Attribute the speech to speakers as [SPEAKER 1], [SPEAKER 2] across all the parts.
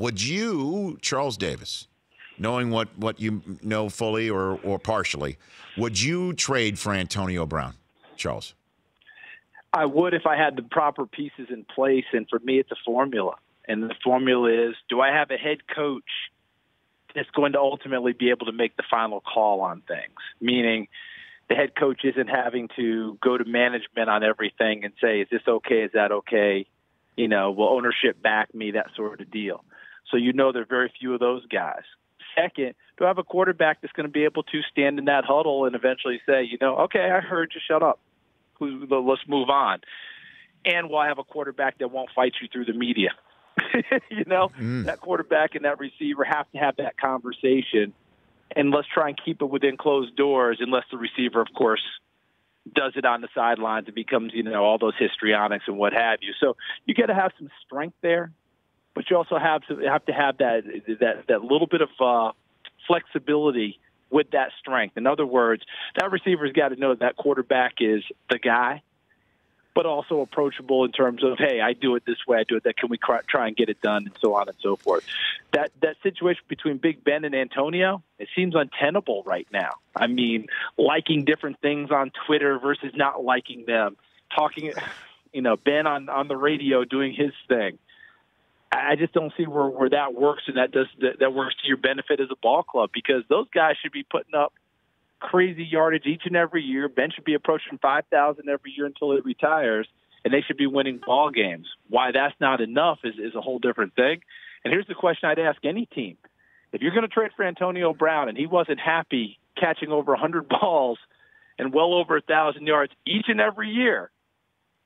[SPEAKER 1] would you, Charles Davis, knowing what you know fully or partially, would you trade for Antonio Brown, Charles?
[SPEAKER 2] I would if I had the proper pieces in place, and for me, it's a formula. And the formula is, do I have a head coach that's going to ultimately be able to make the final call on things? Meaning the head coach isn't having to go to management on everything and say, is this okay, is that okay? Will ownership back me, that sort of deal. So there are very few of those guys. Second, do I have a quarterback that's going to be able to stand in that huddle and eventually say, okay, I heard you, shut up. Let's move on. And will I have a quarterback that won't fight you through the media? That quarterback and that receiver have to have that conversation, and let's try and keep it within closed doors unless the receiver, of course, does it on the sidelines and becomes, all those histrionics and what have you. So you got to have some strength there, but you also have to have that little bit of flexibility with that strength. In other words, that receiver's got to know that quarterback is the guy, but also approachable in terms of, hey, I do it this way, I do it that. Can we try and get it done, and so on and so forth. That situation between Big Ben and Antonio, it seems untenable right now. I mean, liking different things on Twitter versus not liking them, talking, Ben on the radio doing his thing. I just don't see where that works, and that works to your benefit as a ball club, because those guys should be putting up crazy yardage each and every year. Ben should be approaching 5,000 every year until he retires, and they should be winning ball games. Why that's not enough is a whole different thing. And here's the question I'd ask any team. If you're going to trade for Antonio Brown and he wasn't happy catching over 100 balls and well over 1,000 yards each and every year,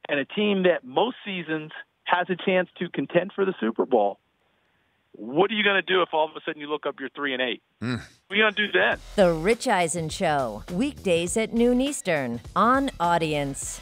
[SPEAKER 2] and a team that most seasons has a chance to contend for the Super Bowl, what are you going to do if all of a sudden you look up you're 3-8? What are you going to do then?
[SPEAKER 3] The Rich Eisen Show, weekdays at noon Eastern on Audience.